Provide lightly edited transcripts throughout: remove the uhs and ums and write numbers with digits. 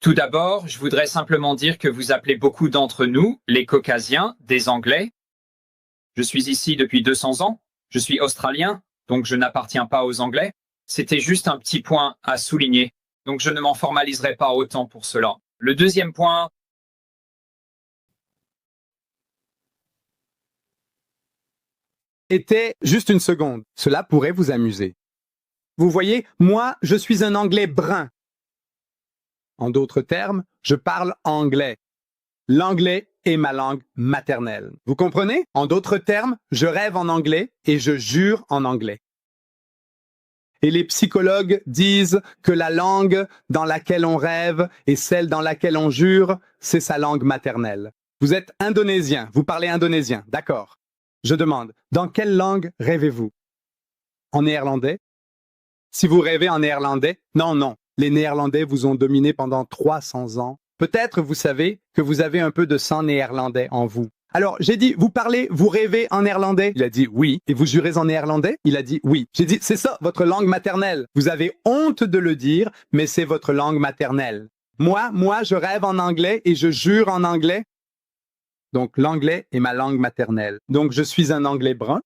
Tout d'abord, je voudrais simplement dire que vous appelez beaucoup d'entre nous, les Caucasiens, des Anglais. Je suis ici depuis 200 ans. Je suis australien, donc je n'appartiens pas aux Anglais. C'était juste un petit point à souligner, donc je ne m'en formaliserai pas autant pour cela. Le deuxième point, était juste une seconde. Cela pourrait vous amuser. Vous voyez, moi, je suis un Anglais brun. En d'autres termes, je parle anglais. L'anglais est ma langue maternelle. Vous comprenez? En d'autres termes, je rêve en anglais et je jure en anglais. Et les psychologues disent que la langue dans laquelle on rêve et celle dans laquelle on jure, c'est sa langue maternelle. Vous êtes indonésien, vous parlez indonésien, d'accord. Je demande, dans quelle langue rêvez-vous? En néerlandais? Si vous rêvez en néerlandais, non, les Néerlandais vous ont dominé pendant 300 ans. Peut-être vous savez que vous avez un peu de sang néerlandais en vous. Alors, j'ai dit, vous rêvez en néerlandais? Il a dit oui. Et vous jurez en néerlandais? Il a dit oui. J'ai dit, c'est ça, votre langue maternelle. Vous avez honte de le dire, mais c'est votre langue maternelle. Moi, je rêve en anglais et je jure en anglais. Donc, l'anglais est ma langue maternelle. Donc, je suis un anglais brun.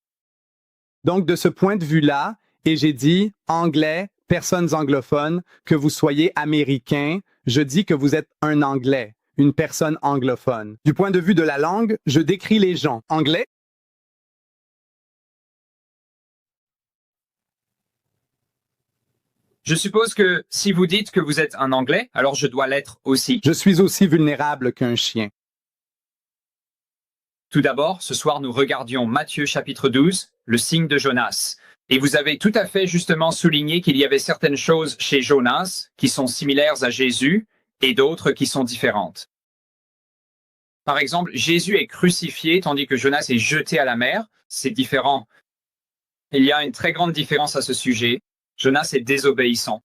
Donc, de ce point de vue-là, et j'ai dit anglais, personnes anglophones, que vous soyez américain, je dis que vous êtes un anglais, une personne anglophone. Du point de vue de la langue, je décris les gens. Anglais? je suppose que si vous dites que vous êtes un Anglais, alors je dois l'être aussi. Je suis aussi vulnérable qu'un chien. Tout d'abord, ce soir, nous regardions Matthieu chapitre 12, le signe de Jonas. Et vous avez tout à fait justement souligné qu'il y avait certaines choses chez Jonas qui sont similaires à Jésus et d'autres qui sont différentes. Par exemple, Jésus est crucifié tandis que Jonas est jeté à la mer. C'est différent. Il y a une très grande différence à ce sujet. Jonas est désobéissant.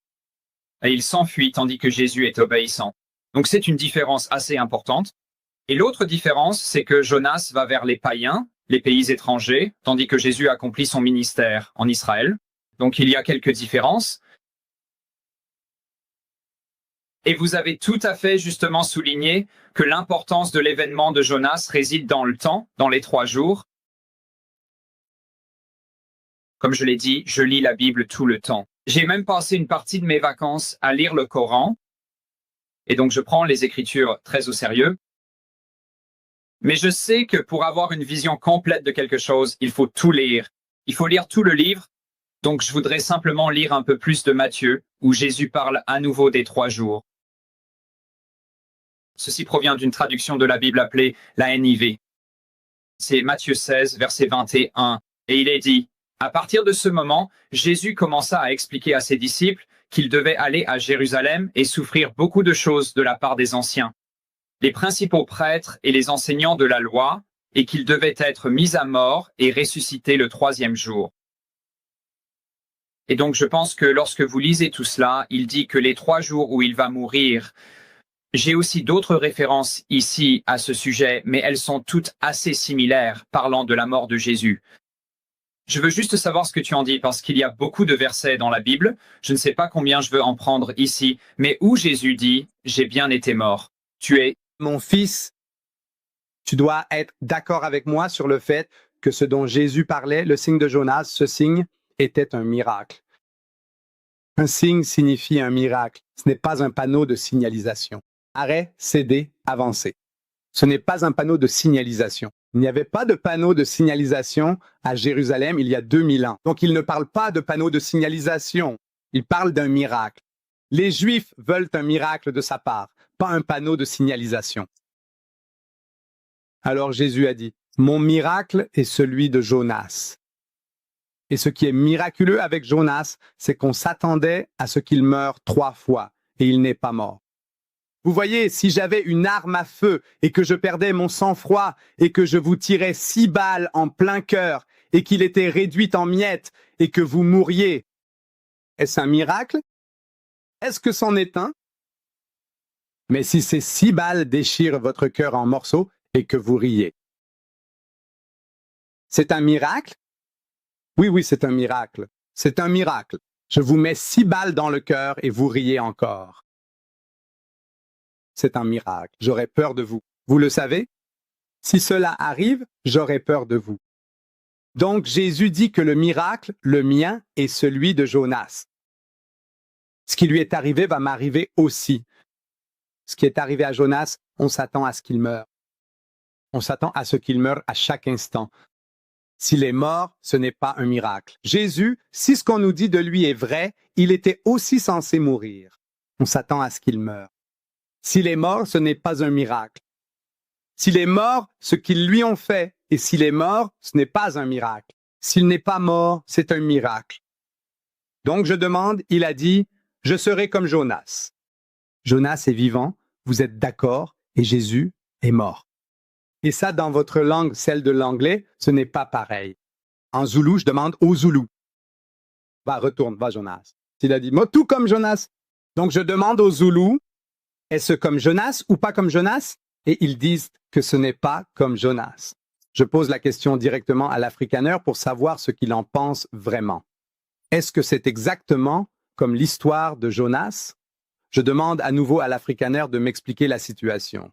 Et il s'enfuit tandis que Jésus est obéissant. Donc c'est une différence assez importante. Et l'autre différence, c'est que Jonas va vers les païens, les pays étrangers, tandis que Jésus accomplit son ministère en Israël. Donc il y a quelques différences. Et vous avez tout à fait justement souligné que l'importance de l'événement de Jonas réside dans le temps, dans les 3 jours. Comme je l'ai dit, je lis la Bible tout le temps. J'ai même passé une partie de mes vacances à lire le Coran. Et donc je prends les Écritures très au sérieux. Mais je sais que pour avoir une vision complète de quelque chose, il faut tout lire. Il faut lire tout le livre. Donc je voudrais simplement lire un peu plus de Matthieu, où Jésus parle à nouveau des 3 jours. Ceci provient d'une traduction de la Bible appelée la NIV. C'est Matthieu 16, verset 21. Et il est dit, à partir de ce moment, Jésus commença à expliquer à ses disciples qu'il devait aller à Jérusalem et souffrir beaucoup de choses de la part des anciens, les principaux prêtres et les enseignants de la loi, et qu'il devait être mis à mort et ressuscité le 3e jour. Et donc je pense que lorsque vous lisez tout cela, il dit que les 3 jours où il va mourir. J'ai aussi d'autres références ici à ce sujet, mais elles sont toutes assez similaires parlant de la mort de Jésus. Je veux juste savoir ce que tu en dis parce qu'il y a beaucoup de versets dans la Bible. Je ne sais pas combien je veux en prendre ici, mais où Jésus dit « J'ai bien été mort ». Tu es Mon fils, tu dois être d'accord avec moi sur le fait que ce dont Jésus parlait, le signe de Jonas, ce signe était un miracle. Un signe signifie un miracle. Ce n'est pas un panneau de signalisation. Arrêt, céder, avancer. Ce n'est pas un panneau de signalisation. Il n'y avait pas de panneau de signalisation à Jérusalem il y a 2000 ans. Donc il ne parle pas de panneau de signalisation. Il parle d'un miracle. Les Juifs veulent un miracle de sa part, pas un panneau de signalisation. Alors Jésus a dit, mon miracle est celui de Jonas. Et ce qui est miraculeux avec Jonas, c'est qu'on s'attendait à ce qu'il meure 3 fois et il n'est pas mort. Vous voyez, si j'avais une arme à feu et que je perdais mon sang-froid et que je vous tirais 6 balles en plein cœur et qu'il était réduit en miettes et que vous mouriez, est-ce un miracle? Est-ce que c'en est un? Mais si ces 6 balles déchirent votre cœur en morceaux et que vous riez, c'est un miracle? Oui, c'est un miracle. C'est un miracle. Je vous mets 6 balles dans le cœur et vous riez encore. c'est un miracle. J'aurais peur de vous. Vous le savez? Si cela arrive, j'aurais peur de vous. Donc Jésus dit que le miracle, le mien, est celui de Jonas. Ce qui lui est arrivé va m'arriver aussi. Ce qui est arrivé à Jonas, on s'attend à ce qu'il meure. On s'attend à ce qu'il meure à chaque instant. S'il est mort, ce n'est pas un miracle. Jésus, si ce qu'on nous dit de lui est vrai, il était aussi censé mourir. On s'attend à ce qu'il meure. S'il est mort, ce n'est pas un miracle. S'il est mort, ce qu'ils lui ont fait, et s'il est mort, ce n'est pas un miracle. S'il n'est pas mort, c'est un miracle. Donc je demande, il a dit, je serai comme Jonas. Jonas est vivant, vous êtes d'accord, et Jésus est mort. Et ça, dans votre langue, celle de l'anglais, ce n'est pas pareil. En zoulou, je demande au zoulou. Va, retourne, va Jonas. Il a dit, moi, tout comme Jonas. Donc je demande au zoulou, est-ce comme Jonas ou pas comme Jonas? Et ils disent que ce n'est pas comme Jonas. Je pose la question directement à l'Afrikaneur pour savoir ce qu'il en pense vraiment. Est-ce que c'est exactement comme l'histoire de Jonas? Je demande à nouveau à l'Afrikaneur de m'expliquer la situation.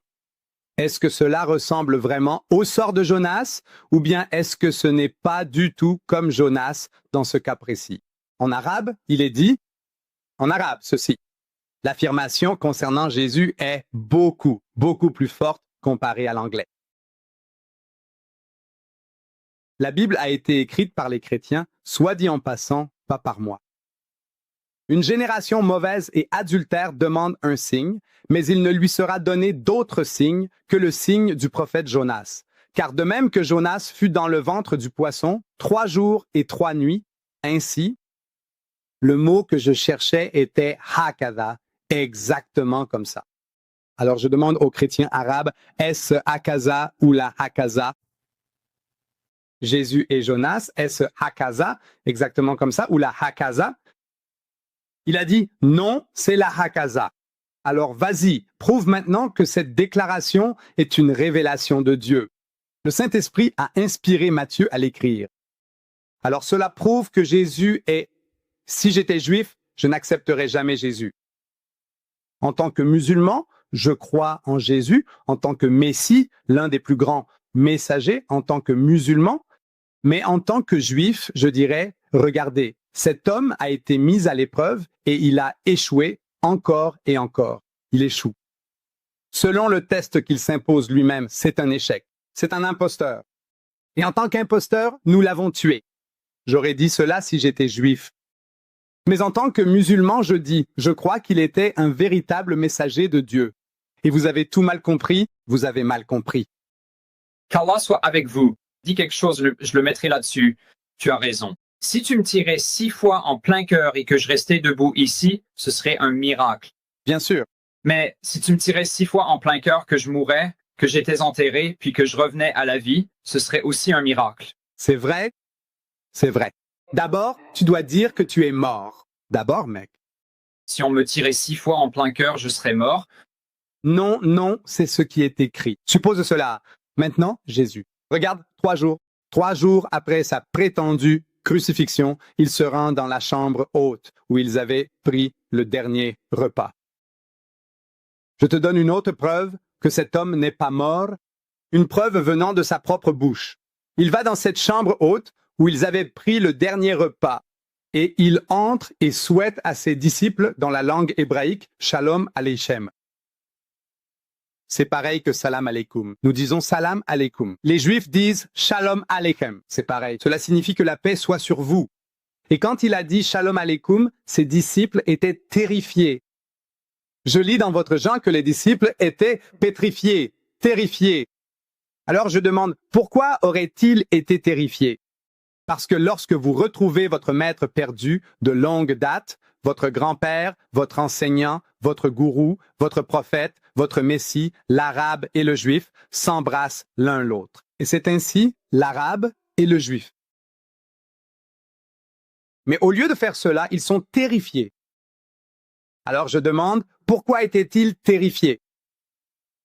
Est-ce que cela ressemble vraiment au sort de Jonas ou bien est-ce que ce n'est pas du tout comme Jonas dans ce cas précis? En arabe, il est dit, en arabe, ceci. L'affirmation concernant Jésus est beaucoup plus forte comparée à l'anglais. La Bible a été écrite par les chrétiens, soit dit en passant, pas par moi. Une génération mauvaise et adultère demande un signe, mais il ne lui sera donné d'autre signe que le signe du prophète Jonas. Car de même que Jonas fut dans le ventre du poisson 3 jours et 3 nuits, ainsi, le mot que je cherchais était hakada, exactement comme ça. Alors je demande aux chrétiens arabes, est-ce hakaza ou la hakaza? Jésus et Jonas, est-ce hakaza, exactement comme ça, ou la hakaza? Il a dit, non, c'est la hakaza. Alors vas-y, prouve maintenant que cette déclaration est une révélation de Dieu. Le Saint-Esprit a inspiré Matthieu à l'écrire. Alors cela prouve que Jésus est, si j'étais juif, je n'accepterais jamais Jésus. En tant que musulman, je crois en Jésus, en tant que Messie, l'un des plus grands messagers, en tant que musulman, mais en tant que juif, je dirais, regardez, cet homme a été mis à l'épreuve et il a échoué encore et encore. Il échoue. Selon le test qu'il s'impose lui-même, c'est un échec. C'est un imposteur. Et en tant qu'imposteur, nous l'avons tué. J'aurais dit cela si j'étais juif. Mais en tant que musulman, je dis, je crois qu'il était un véritable messager de Dieu. Et vous avez tout mal compris, vous avez mal compris. Qu'Allah soit avec vous. Dis quelque chose, je le mettrai là-dessus. Tu as raison. Si tu me tirais 6 fois en plein cœur et que je restais debout ici, ce serait un miracle. Bien sûr. Mais si tu me tirais 6 fois en plein cœur que je mourais, que j'étais enterré, puis que je revenais à la vie, ce serait aussi un miracle. C'est vrai? C'est vrai. D'abord, tu dois dire que tu es mort. D'abord, mec. Si on me tirait 6 fois en plein cœur, je serais mort. Non, non, c'est ce qui est écrit. Suppose cela. Maintenant, Jésus. Regarde, 3 jours. 3 jours après sa prétendue crucifixion, il se rend dans la chambre haute où ils avaient pris le dernier repas. Je te donne une autre preuve que cet homme n'est pas mort, une preuve venant de sa propre bouche. Il va dans cette chambre haute où ils avaient pris le dernier repas et il entre et souhaite à ses disciples dans la langue hébraïque Shalom Aleichem. C'est pareil que Salam Aleikum. Nous disons Salam Aleikum. Les Juifs disent Shalom Aleichem. C'est pareil. Cela signifie que la paix soit sur vous. Et quand il a dit Shalom Aleikum, ses disciples étaient terrifiés. Je lis dans votre Jean que les disciples étaient pétrifiés, terrifiés. Alors je demande, pourquoi auraient-ils été terrifiés? Parce que lorsque vous retrouvez votre maître perdu de longue date, votre grand-père, votre enseignant, votre gourou, votre prophète, votre messie, l'arabe et le juif s'embrassent l'un l'autre. Et c'est ainsi l'arabe et le juif. Mais au lieu de faire cela, ils sont terrifiés. Alors je demande, pourquoi étaient-ils terrifiés?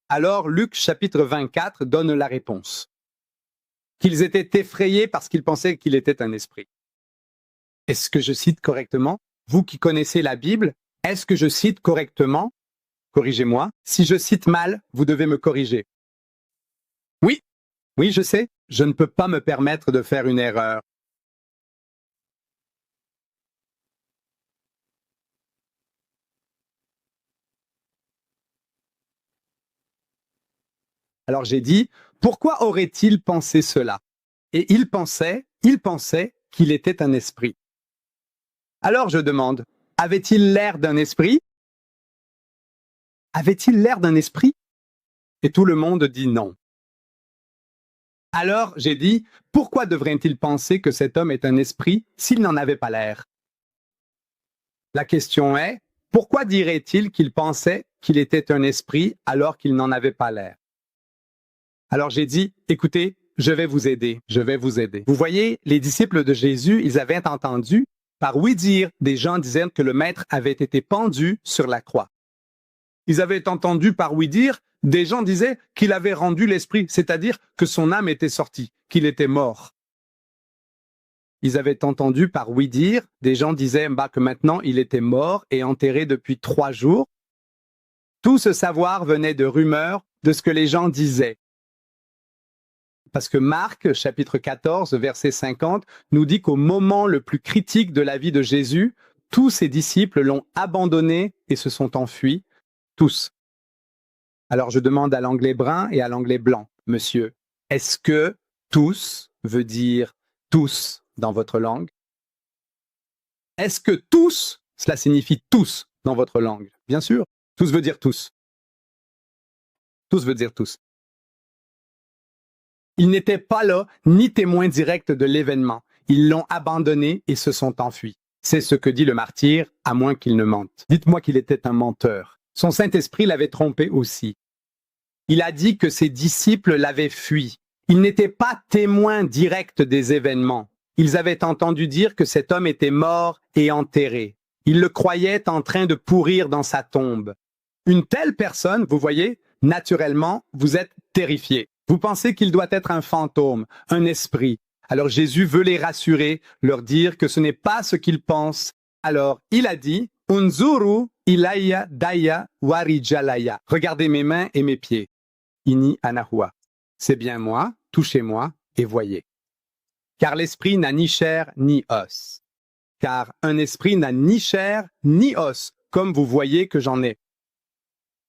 Alors Luc chapitre 24 donne la réponse. Qu'ils étaient effrayés parce qu'ils pensaient qu'il était un esprit. Est-ce que je cite correctement? Vous qui connaissez la Bible, est-ce que je cite correctement? Corrigez-moi. Si je cite mal, vous devez me corriger. Oui, oui, je sais. Je ne peux pas me permettre de faire une erreur. Alors j'ai dit, pourquoi aurait-il pensé cela? Et il pensait qu'il était un esprit. Alors je demande, avait-il l'air d'un esprit? Avait-il l'air d'un esprit? Et tout le monde dit non. Alors j'ai dit, pourquoi devrait-il penser que cet homme est un esprit s'il n'en avait pas l'air? La question est, pourquoi dirait-il qu'il pensait qu'il était un esprit alors qu'il n'en avait pas l'air? Alors j'ai dit, écoutez, je vais vous aider. Vous voyez, les disciples de Jésus, ils avaient entendu, par ouï-dire, des gens disaient que le maître avait été pendu sur la croix. Ils avaient entendu par ouï-dire, des gens disaient qu'il avait rendu l'esprit, c'est-à-dire que son âme était sortie, qu'il était mort. Ils avaient entendu par ouï-dire, des gens disaient que maintenant il était mort et enterré depuis 3 jours. Tout ce savoir venait de rumeurs, de ce que les gens disaient. Parce que Marc, chapitre 14, verset 50, nous dit qu'au moment le plus critique de la vie de Jésus, tous ses disciples l'ont abandonné et se sont enfuis, tous. Alors je demande à l'anglais brun et à l'anglais blanc, monsieur, est-ce que tous veut dire tous dans votre langue? Est-ce que tous, cela signifie tous dans votre langue? Bien sûr, tous veut dire tous. Tous veut dire tous. Ils n'étaient pas là, ni témoins directs de l'événement. Ils l'ont abandonné et se sont enfuis. C'est ce que dit le martyr, à moins qu'il ne mente. Dites-moi qu'il était un menteur. Son Saint-Esprit l'avait trompé aussi. Il a dit que ses disciples l'avaient fui. Ils n'étaient pas témoins directs des événements. Ils avaient entendu dire que cet homme était mort et enterré. Ils le croyaient en train de pourrir dans sa tombe. Une telle personne, vous voyez, naturellement, vous êtes terrifié. Vous pensez qu'il doit être un fantôme, un esprit. Alors Jésus veut les rassurer, leur dire que ce n'est pas ce qu'ils pensent. Alors il a dit, Unzuru ilaya daya warijalaya. Regardez mes mains et mes pieds. Ini anahua. C'est bien moi, touchez-moi et voyez. Car l'esprit n'a ni chair ni os. Car un esprit n'a ni chair ni os, comme vous voyez que j'en ai.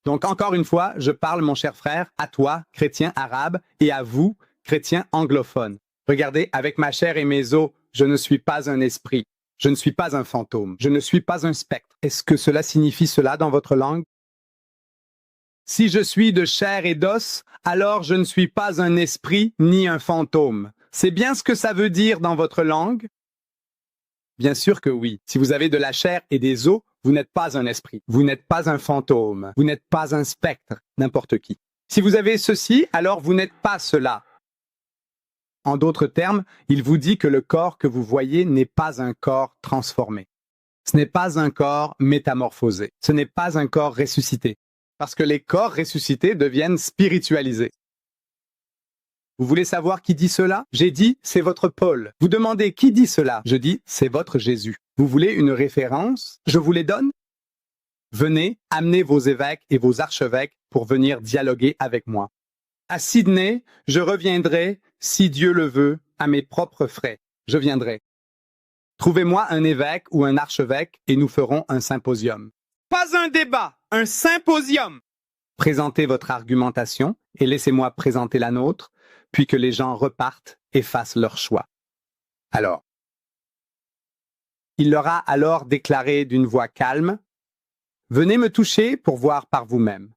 Donc encore une fois, je parle, mon cher frère, à toi, chrétien arabe, et à vous, chrétien anglophone. Regardez, avec ma chair et mes os, je ne suis pas un esprit, je ne suis pas un fantôme, je ne suis pas un spectre. Est-ce que cela signifie cela dans votre langue? Si je suis de chair et d'os, alors je ne suis pas un esprit ni un fantôme. C'est bien ce que ça veut dire dans votre langue? Bien sûr que oui. Si vous avez de la chair et des os, vous n'êtes pas un esprit, vous n'êtes pas un fantôme, vous n'êtes pas un spectre, n'importe qui. Si vous avez ceci, alors vous n'êtes pas cela. En d'autres termes, il vous dit que le corps que vous voyez n'est pas un corps transformé. Ce n'est pas un corps métamorphosé. Ce n'est pas un corps ressuscité. Parce que les corps ressuscités deviennent spiritualisés. Vous voulez savoir qui dit cela? J'ai dit, c'est votre Paul. Vous demandez qui dit cela? Je dis, c'est votre Jésus. Vous voulez une référence? Je vous les donne. Venez, amenez vos évêques et vos archevêques pour venir dialoguer avec moi. À Sydney, je reviendrai, si Dieu le veut, à mes propres frais. Je viendrai. Trouvez-moi un évêque ou un archevêque et nous ferons un symposium. Pas un débat, un symposium. Présentez votre argumentation et laissez-moi présenter la nôtre, puis que les gens repartent et fassent leur choix. Alors, il leur a alors déclaré d'une voix calme, « Venez me toucher pour voir par vous-même. »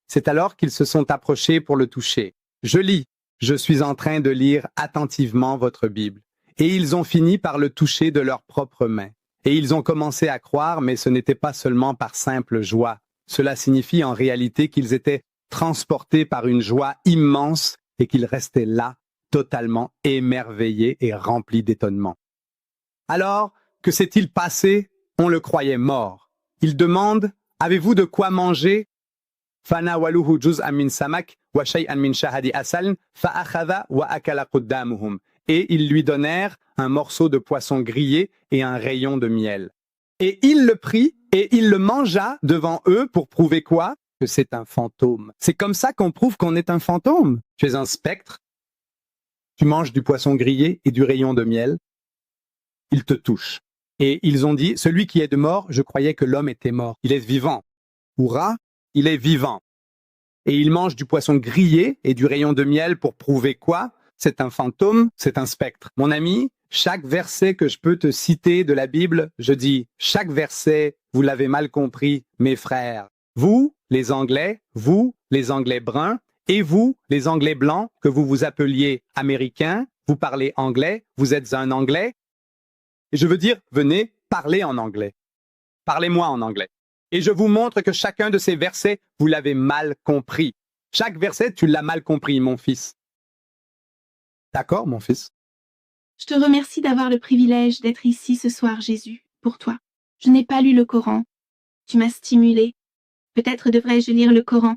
C'est alors qu'ils se sont approchés pour le toucher. Je lis, je suis en train de lire attentivement votre Bible. Et ils ont fini par le toucher de leurs propres mains. Et ils ont commencé à croire, mais ce n'était pas seulement par simple joie. Cela signifie en réalité qu'ils étaient transportés par une joie immense et qu'ils restaient là, totalement émerveillés et remplis d'étonnement. Alors, que s'est-il passé? On le croyait mort. Il demande, avez-vous de quoi manger? فَنَاوَلُوهُ جُزْءًا مِنْ سَمَكٍ وَشَيْئًا مِنْ شَهَدِ أَسَلٍ فَأَخَذَ وَأَكَلَ قُدَّامُهُمْ. Et ils lui donnèrent un morceau de poisson grillé et un rayon de miel. Et il le prit et il le mangea devant eux pour prouver quoi? Que c'est un fantôme. C'est comme ça qu'on prouve qu'on est un fantôme. Tu es un spectre. Tu manges du poisson grillé et du rayon de miel. Il te touche. Et ils ont dit, celui qui est de mort, je croyais que l'homme était mort. Il est vivant. Hourra, il est vivant. Et il mange du poisson grillé et du rayon de miel pour prouver quoi? C'est un fantôme, c'est un spectre. Mon ami, chaque verset que je peux te citer de la Bible, je dis, chaque verset, vous l'avez mal compris, mes frères. Vous, les Anglais bruns, et vous, les Anglais blancs, que vous vous appeliez Américains, vous parlez anglais, vous êtes un Anglais. Et je veux dire, venez, parlez en anglais. Parlez-moi en anglais. Et je vous montre que chacun de ces versets, vous l'avez mal compris. Chaque verset, tu l'as mal compris, mon fils. D'accord, mon fils? Je te remercie d'avoir le privilège d'être ici ce soir, Jésus, pour toi. Je n'ai pas lu le Coran. Tu m'as stimulé. Peut-être devrais-je lire le Coran.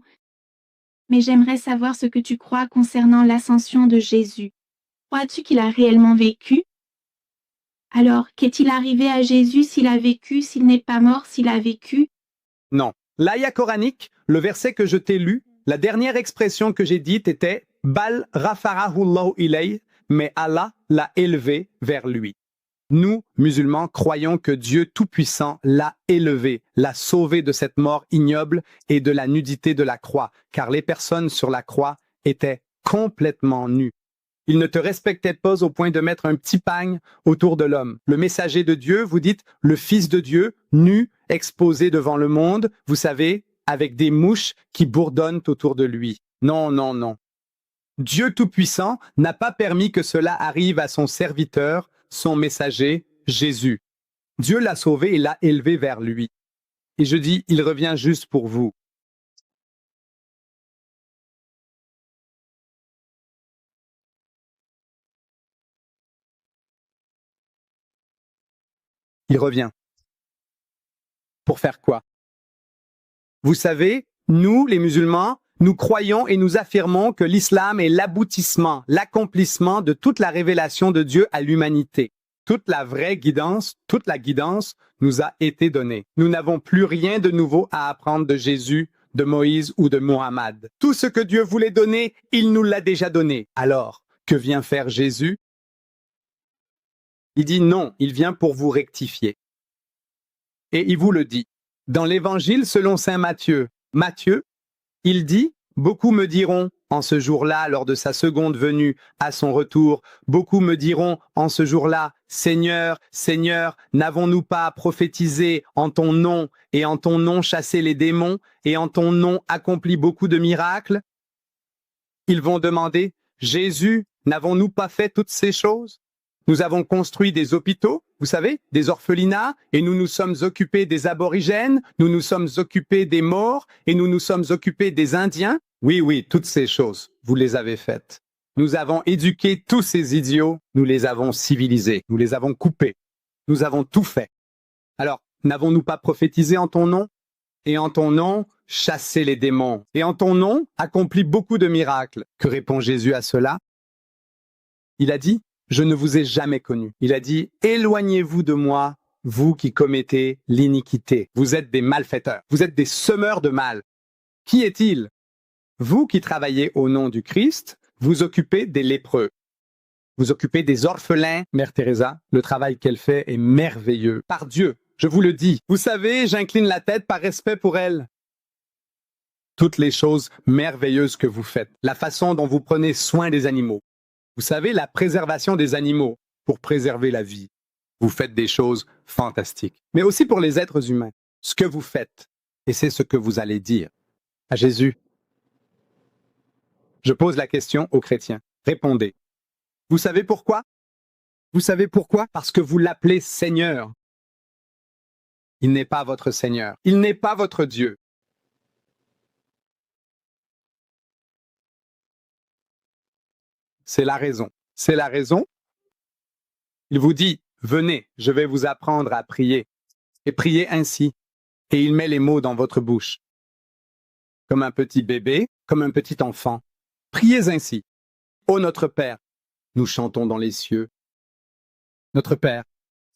Mais j'aimerais savoir ce que tu crois concernant l'ascension de Jésus. Crois-tu qu'il a réellement vécu? Alors, qu'est-il arrivé à Jésus s'il a vécu, s'il n'est pas mort, s'il a vécu? Non. L'aya coranique, le verset que je t'ai lu, la dernière expression que j'ai dite était « Bal rafarahullahu ilay », mais Allah l'a élevé vers lui. Nous, musulmans, croyons que Dieu Tout-Puissant l'a élevé, l'a sauvé de cette mort ignoble et de la nudité de la croix, car les personnes sur la croix étaient complètement nues. Ils ne te respectaient pas au point de mettre un petit pagne autour de l'homme. Le messager de Dieu, vous dites, le Fils de Dieu, nu, exposé devant le monde, vous savez, avec des mouches qui bourdonnent autour de lui. Non, non, non. Dieu Tout-Puissant n'a pas permis que cela arrive à son serviteur, son messager, Jésus. Dieu l'a sauvé et l'a élevé vers lui. Et je dis, il revient juste pour vous. Il revient. Pour faire quoi? Vous savez, nous, les musulmans, nous croyons et nous affirmons que l'islam est l'aboutissement, l'accomplissement de toute la révélation de Dieu à l'humanité. Toute la vraie guidance, toute la guidance nous a été donnée. Nous n'avons plus rien de nouveau à apprendre de Jésus, de Moïse ou de Mohammed. Tout ce que Dieu voulait donner, il nous l'a déjà donné. Alors, que vient faire Jésus? Il dit non, il vient pour vous rectifier. Et il vous le dit. Dans l'évangile selon saint Matthieu, il dit, beaucoup me diront en ce jour-là, lors de sa seconde venue, à son retour, beaucoup me diront en ce jour-là, Seigneur, Seigneur, n'avons-nous pas prophétisé en ton nom et en ton nom chassé les démons et en ton nom accompli beaucoup de miracles? Ils vont demander, Jésus, n'avons-nous pas fait toutes ces choses? Nous avons construit des hôpitaux, vous savez, des orphelinats, et nous nous sommes occupés des aborigènes, nous nous sommes occupés des morts, et nous nous sommes occupés des Indiens. Oui, oui, toutes ces choses, vous les avez faites. Nous avons éduqué tous ces idiots, nous les avons civilisés, nous les avons coupés. Nous avons tout fait. Alors, n'avons-nous pas prophétisé en ton nom? Et en ton nom, chassé les démons. Et en ton nom, accompli beaucoup de miracles. Que répond Jésus à cela? Il a dit, je ne vous ai jamais connu. Il a dit, éloignez-vous de moi, vous qui commettez l'iniquité. Vous êtes des malfaiteurs. Vous êtes des semeurs de mal. Qui est-il? Vous qui travaillez au nom du Christ, vous occupez des lépreux. Vous occupez des orphelins. Mère Teresa, le travail qu'elle fait est merveilleux. Par Dieu, je vous le dis. Vous savez, j'incline la tête par respect pour elle. Toutes les choses merveilleuses que vous faites. La façon dont vous prenez soin des animaux. Vous savez, la préservation des animaux pour préserver la vie. Vous faites des choses fantastiques. Mais aussi pour les êtres humains. Ce que vous faites, et c'est ce que vous allez dire à Jésus. Je pose la question aux chrétiens. Répondez. Vous savez pourquoi? Vous savez pourquoi? Parce que vous l'appelez Seigneur. Il n'est pas votre Seigneur. Il n'est pas votre Dieu. C'est la raison. C'est la raison. Il vous dit, venez, je vais vous apprendre à prier. Et priez ainsi. Et il met les mots dans votre bouche. Comme un petit bébé, comme un petit enfant. Priez ainsi. Ô notre Père, nous chantons dans les cieux. Notre Père,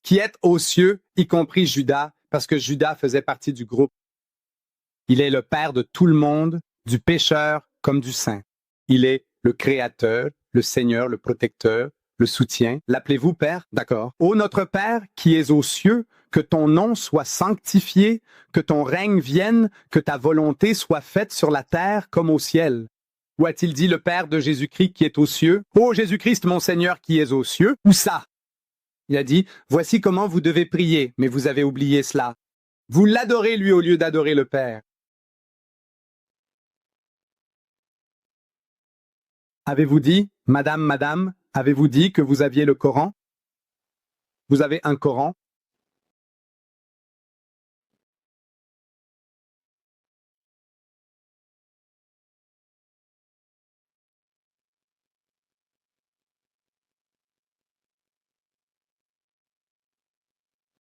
qui êtes aux cieux, y compris Judas, parce que Judas faisait partie du groupe. Il est le Père de tout le monde, du pécheur comme du saint. Il est le Créateur, le Seigneur, le Protecteur, le soutien. L'appelez-vous Père? D'accord. Ô notre Père qui es aux cieux, que ton nom soit sanctifié, que ton règne vienne, que ta volonté soit faite sur la terre comme au ciel. Ou a-t-il dit le Père de Jésus-Christ qui est aux cieux? Ô Jésus-Christ, mon Seigneur qui es aux cieux? Où ça? Il a dit, voici comment vous devez prier, mais vous avez oublié cela. Vous l'adorez lui au lieu d'adorer le Père. Avez-vous dit, Madame, Madame, avez-vous dit que vous aviez le Coran? Vous avez un Coran?